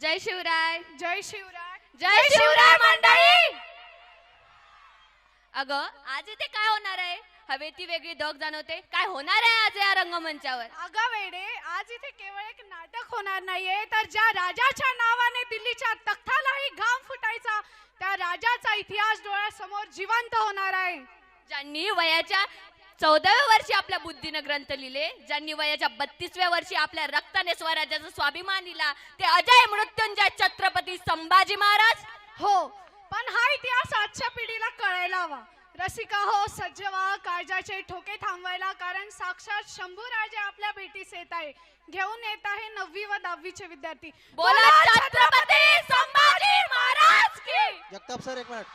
जय शिवराय. जय शिवराय. जय शिवराय मंडळी. अगं आज इथे काय होणार आहे? हवेती वेगळी धग जाणवते. काय होणार आहे आज या रंगमंचावर? अगं वेडे, आज इथे केवळ एक नाटक होणार नाहीये, तर ज्या राजाच्या नावाने दिल्लीच्या तख्तालाही घाम फुटायचा त्या राजाचा इतिहास डोळ्यासमोर जिवंत होणार आहे. ज्यांनी वयाच्या 14व्या वर्षी आपल्या बुद्धीनं ग्रंथ लिहिले, ज्यांनी वयाच्या 32व्या वर्षी आपल्या रक्ताने स्वराज्याचा स्वाभिमान दिला, ते अजय मृत्युंजय छत्रपती संभाजी महाराज. हो, पण हा इतिहास आजच्या पिढीला कळायला हवा. रसिका हो, सज्ज व्हा, काळजाचे ठोके थांबवायला, कारण साक्षात शंभूराजे आपल्या भेटीस येत आहे. घेऊन येत आहे 9वी व 10वीचे विद्यार्थी. बोला छत्रपती संभाजी महाराज की. जगताप सर, एक मिनिट.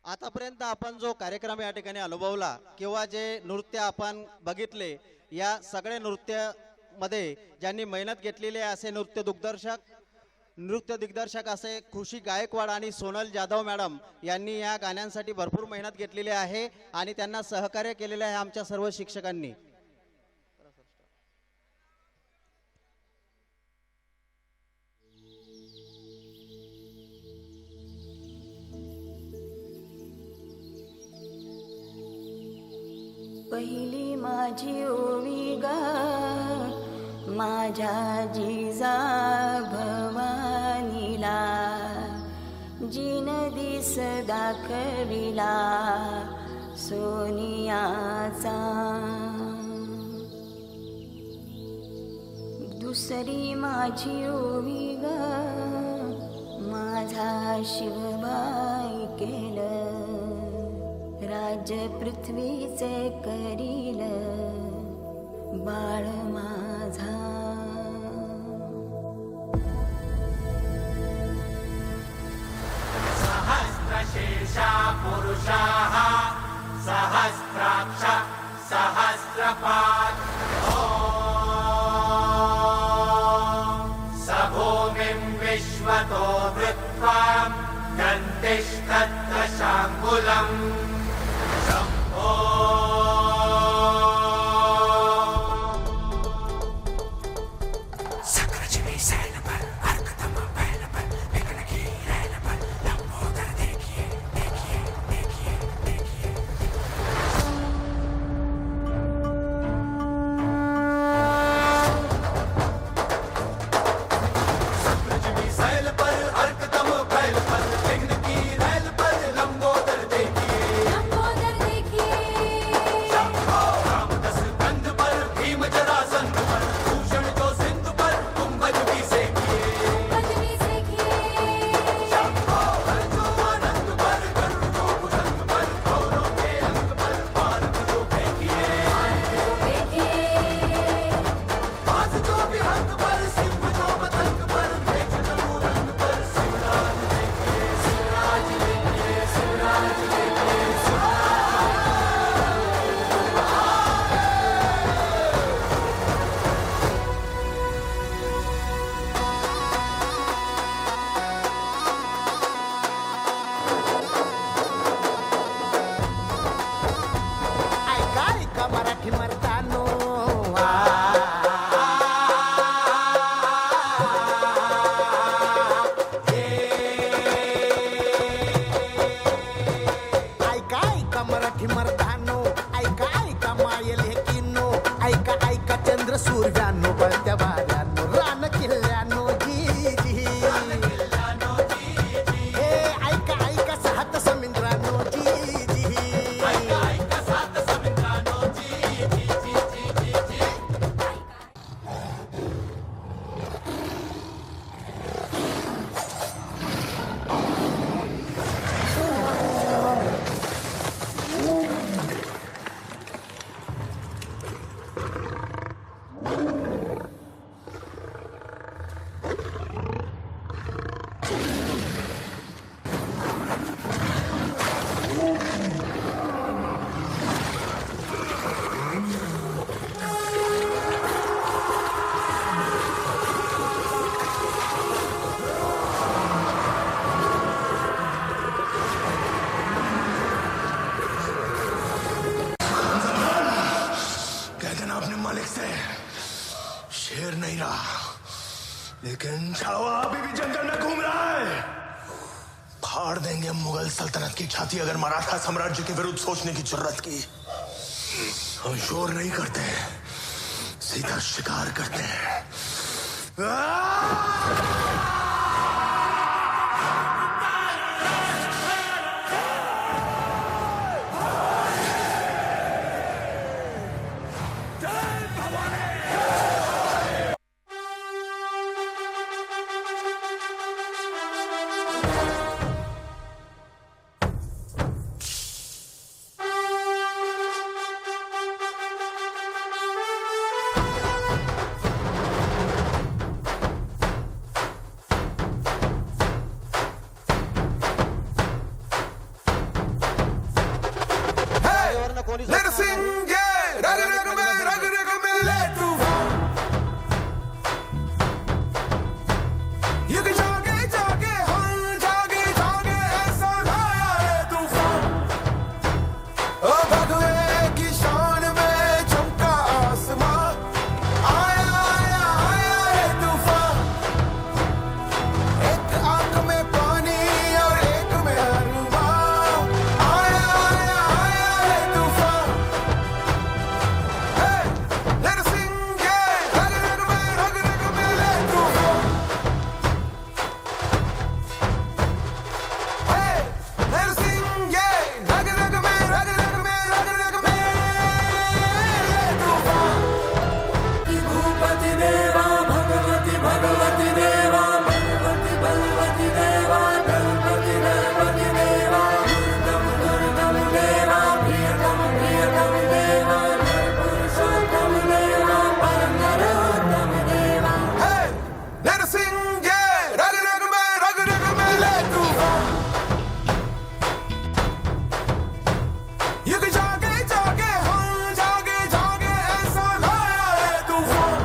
आतापर्यंत आपण जो कार्यक्रम या ठिकाणी अनुभवला किंवा जे नृत्य आपण बघितले, या सगळ्या नृत्य मध्ये ज्यांनी मेहनत घेतलेली आहे असे नृत्य दिग्दर्शक असे खुशी गायकवाड आणि सोनल जाधव मॅडम यांनी या गाण्यांसाठी भरपूर मेहनत घेतलेली आहे आणि त्यांना सहकार्य केलेले आहे आमच्या सर्व शिक्षकांनी. पहिली माझी ओवी गा माझ्या जिजा भवानीला, जिन दिस दाखविला सोनियाचा. दुसरी माझी ओवी ग माझा शिवबाई केलं, राज्य पृथ्वीचे करील बाळ माझा. सहस्रशीर्षा पुरुषाः सहस्राक्ष सहस्रपात्. स भूमिं विश्वतो वृत्वा दन्तिष्ठत्र शाङ्गुलम्. लेकिन छावा अभी भी जंगल में घूम रहा है। फाड़ देंगे मुगल सल्तनत की छाती अगर मराठा साम्राज्य के विरुद्ध सोचने की जरूरत की। हम शोर नहीं करते, सीधा शिकार करते हैं। कोणी नरसिंगे रग रग में ले तूफान। युग जागे जागे हम जागे जागे ऐसा लाया है तूफान। ओ भगवे की शान में चमका आसमान। आया आया आया है तूफान। एक आंख में पानी और एक में अरमान। आया आया आया है तूफान। नरसिंगे रग रग में ले तूफान। नरसिंगे रग रग में ले तूफान। भूपति देवा भगवती भगवती देवा बलवती बलवती देवा गणपति गणपति देवा दुर्गम देवा प्रियतम प्रियतम देवा पुरुषोत्तम देवा परम नरोत्तम देवा। नरसिंगे रग रग में ले तूफान। युग जागे जागे हम जागे जागे ऐसा लाया है तूफान।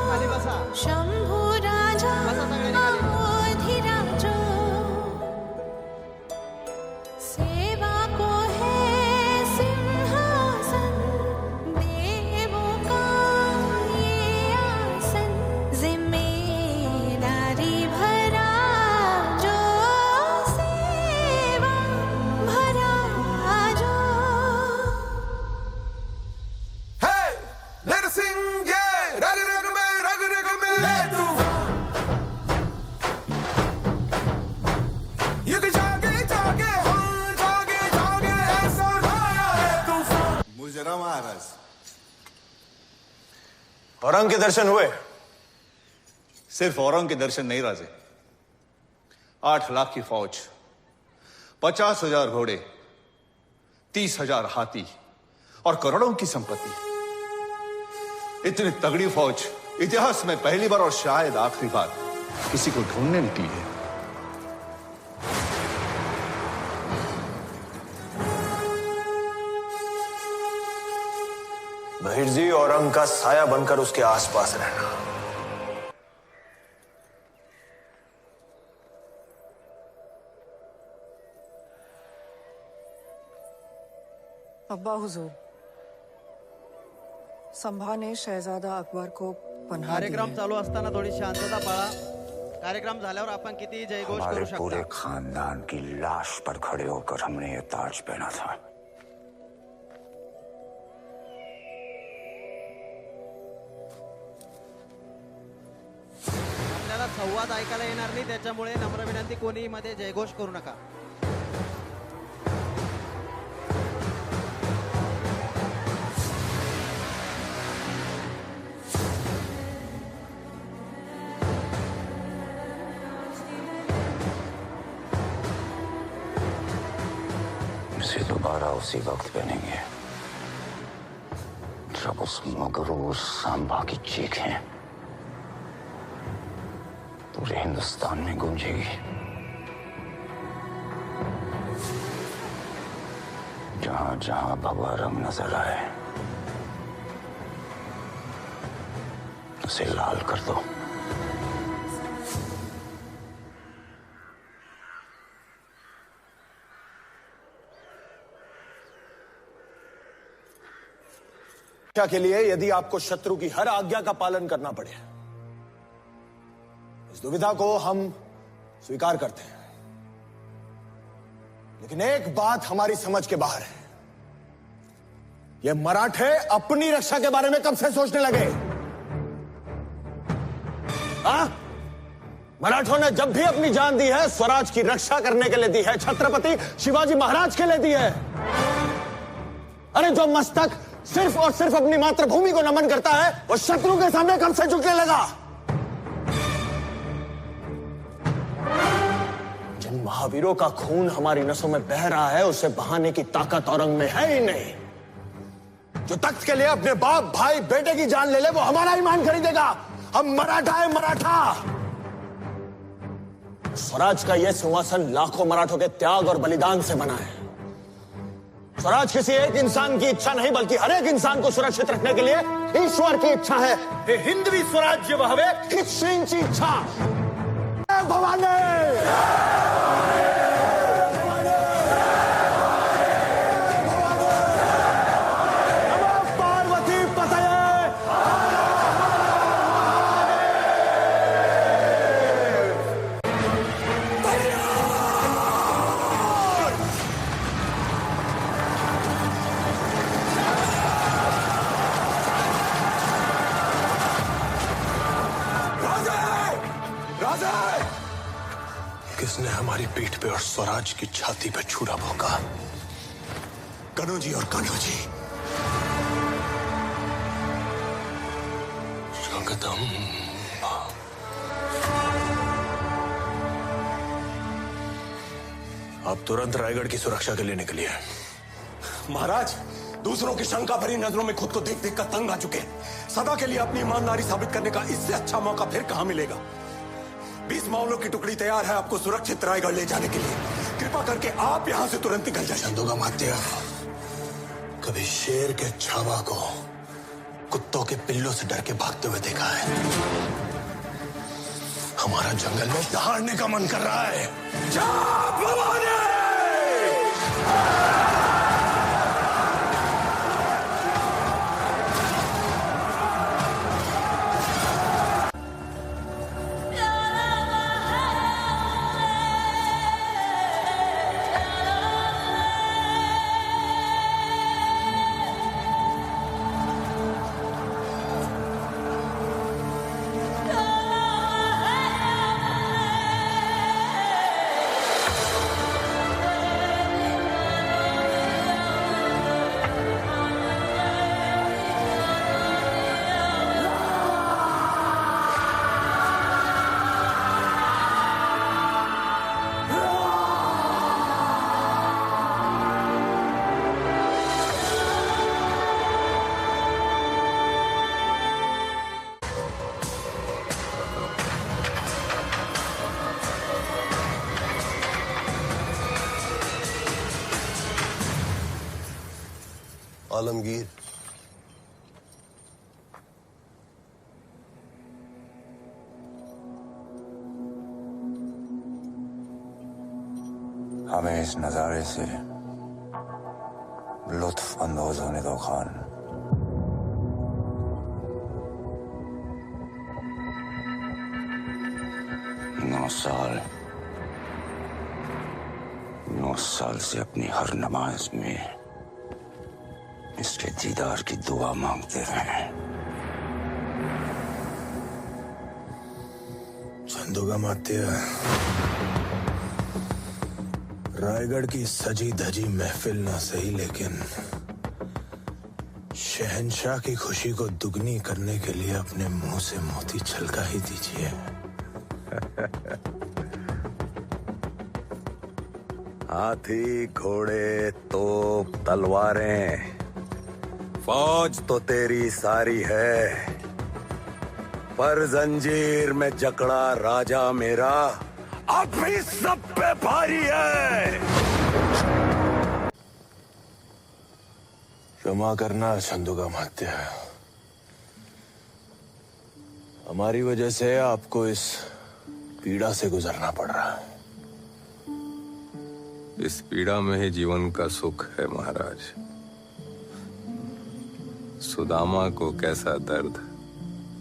खाली बसा. शंभू राजा बसा सगळे खाली. अधिराजो सेवा को है सिंहासन देवों का ये आसन जिम्मेदारी भरा जो सेवा भरा जो। नरसिंगे रग रग में ले तूफान। युग जागे जागे हम जागे जागे ऐसा लाया है तूफान। मुजरा महाराज, औरंग के दर्शन हुए? सिर्फ औरंग के दर्शन नहीं राजे, 8 लाख की फौज, 50,000 घोड़े, 30,000 हाथी और करोड़ों की संपत्ति। इतनी तगड़ी फौज इतिहास में पहली बार और शायद आखिरी बार किसी को ढूंढने निकली है। बहिर जी, औरंग का साया बनकर उसके आसपास रहना। अब्बा हुजूर, संभा ने शहजादा अकबर को पनाह दी कार्यक्रम है। चालू असताना थोडी शांतता पाळा. कार्यक्रम झाल्यावर आपण किती जयघोष हमारे करू पूरे शकता. खानदान की लाश पर खड़े होकर हमने ये ताज पहना था। आपल्याला संवाद ऐकायला येणार नाही, त्याच्यामुळे नम्र विनंती, कोणी मध्ये जयघोष करू नका. इसे दोबारा उसी वक्त पहनेंगे जब उस मगरूर सांबा की चीखें पूरे हिंदुस्तान में गूंजेगी। जहां जहां भगवा रंग नजर आए उसे लाल कर दो। सुरक्षा के लिए यदि आपको शत्रु की हर आज्ञा का पालन करना पड़े, इस दुविधा को हम स्वीकार करते हैं। लेकिन एक बात हमारी समझ के बाहर है, ये मराठे अपनी रक्षा के बारे में कब से सोचने लगे? मराठों ने जब भी अपनी जान दी है स्वराज की रक्षा करने के लिए दी है, छत्रपति शिवाजी महाराज के लिए दी है। अरे जो मस्तक सिर्फ और सिर्फ अपनी मातृभूमि को नमन करता है वो शत्रु के सामने कब से झुकने लगा? जिन महावीरों का खून हमारी नसों में बह रहा है उसे बहाने की ताकत औरंग में है ही नहीं। जो तख्त के लिए अपने बाप भाई बेटे की जान ले ले वो हमारा ईमान खरीदेगा। हम मराठा है, मराठा। स्वराज का यह सिंहासन लाखों मराठों के त्याग और बलिदान से बना है। स्वराज किसी एक इंसान की इच्छा नहीं बल्कि हर एक इंसान को सुरक्षित रखने के लिए ईश्वर की इच्छा है। हे हिंदवी स्वराज्य वहावे श्रींची इच्छा भवानी। किसने हमारी पीठ पे और स्वराज की छाती पे छुरा भोंका? कन्हू जी और कान्हा जी। स्वागतम। आप तुरंत रायगढ़ की सुरक्षा के लिए निकलिए। महाराज, दूसरों की शंका भरी नजरों में खुद को देख देख कर तंग आ चुके। सदा के लिए अपनी ईमानदारी साबित करने का इससे अच्छा मौका फिर कहां मिलेगा? 20 मावलों की टुकड़ी तैयार है आपको सुरक्षित रायगढ़ ले जाने के लिए। कृपा करके आप यहां से तुरंत निकल जाइए। चंदोगामात्य, कभी शेर के छावा को कुत्तों के पिल्लों से डर के भागते हुए देखा है? हमारा जंगल में दहाड़ने का मन कर रहा है। जा भवानी! आलमगीर, हमें इस नजारे से लुत्फ अंदोज होने दो खान। 9 साल से अपनी हर नमाज में इसके दीदार की दुआ मांगते रहे। चंदोगामात्य, रायगढ़ की सजी धजी महफिल ना सही लेकिन शहंशाह की खुशी को दुगनी करने के लिए अपने मुंह से मोती छलका ही दीजिए। हाथी, घोड़े, तोप, तलवारें, फौज तो तेरी सारी है, पर जंजीर में जकड़ा राजा मेरा अब भी सब पे भारी है। क्षमा करना चंदोगामात्य, हमारी वजह से आपको इस पीड़ा से गुजरना पड़ रहा है। इस पीड़ा में ही जीवन का सुख है महाराज। सुदामा को कैसा दर्द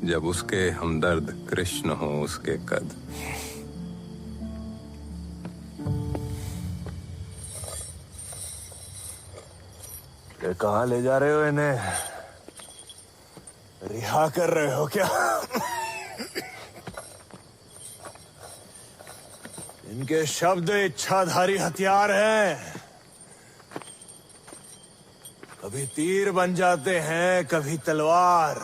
जब उसके हमदर्द कृष्ण हो उसके कद। ये कहाँ ले जा रहे हो इन्हें? रिहा कर रहे हो क्या? इनके शब्द इच्छाधारी हथियार हैं। कभी तीर बन जाते हैं, कभी तलवार।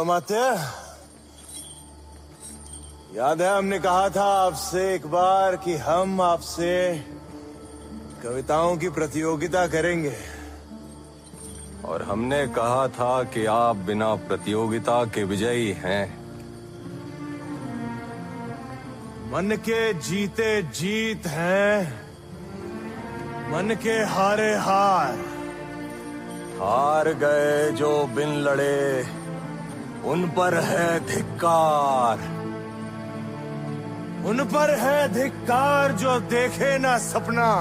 माते, याद है हमने कहा था आपसे एक बार कि हम आपसे कविताओं की प्रतियोगिता करेंगे। और हमने कहा था कि आप बिना प्रतियोगिता के विजयी हैं। मन के जीते जीत हैं, मन के हारे हार। हार गए जो बिन लड़े उन पर है धिक्कार। उन पर है धिक्कार जो देखे ना सपना।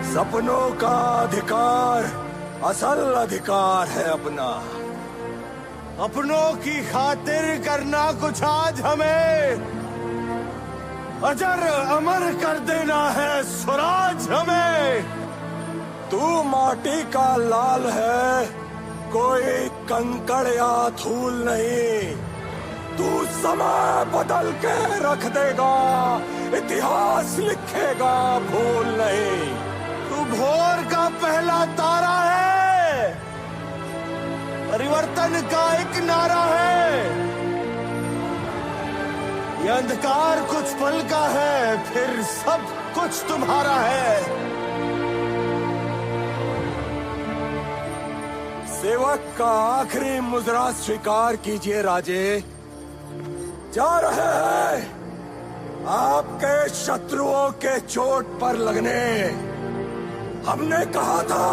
सपनों का अधिकार असल अधिकार है अपना। अपनों की खातिर करना कुछ आज हमें, अजर अमर कर देना है स्वराज हमें। तू माटी का लाल है, कोई कंकड़ या धूल नहीं। तू समय बदल के रख देगा, इतिहास लिखेगा भूल नहीं। तू भोर का पहला तारा है, परिवर्तन का एक नारा है। ये अंधकार कुछ पल का है, फिर सब कुछ तुम्हारा है। सेवक का आखिरी मुजरा स्वीकार कीजिए राजे। जा रहे हैं आपके शत्रुओं के चोट पर लगने। हमने कहा था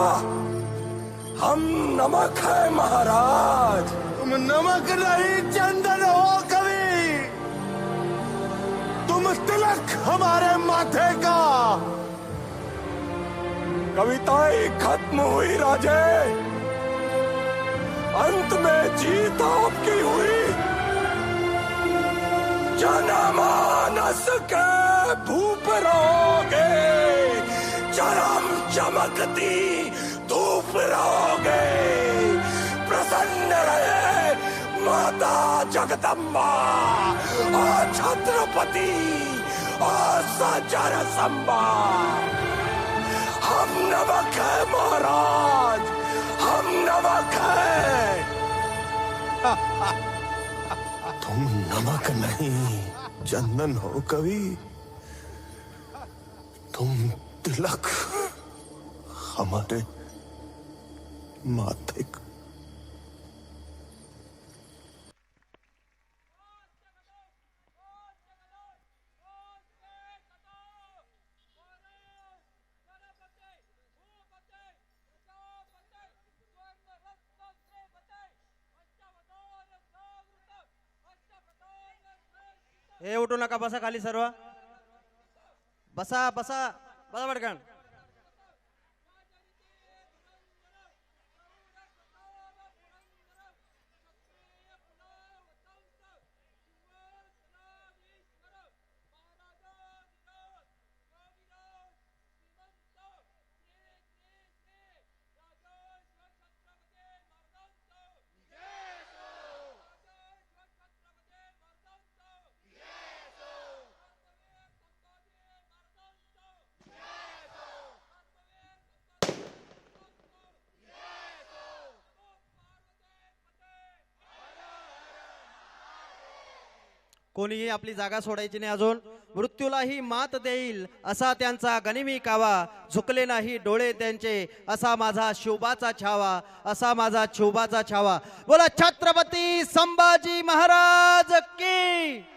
हम नमक है महाराज। तुम नमक नहीं चंदन हो कवि, तुम तिलक हमारे माथे का। कविताएं खत्म हुई राजे, अंत में जीत आपकी हुई। जनमानस के भूप रहोगे, चरम चमकती धूप रहोगे। प्रसन्न रहे माता जगदम्बा और छत्रपति और सजर संबा। हम नमक है महाराज, हम नमक है। तुम नमक नहीं चंदन हो कवि, तुम तिलक हमारे माथे का। हे उठू नका, बसा खाली सर्व। बसा बसा बसा पटकन। कोणीही आपली जागा सोडायची नाही अजून। मृत्यूलाही मात देईल असा त्यांचा गनिमी कावा, झुकले नाही डोळे त्यांचे असा माझा शिवबाचा छावा, असा माझा शिवबाचा छावा। बोला छत्रपती संभाजी महाराज की।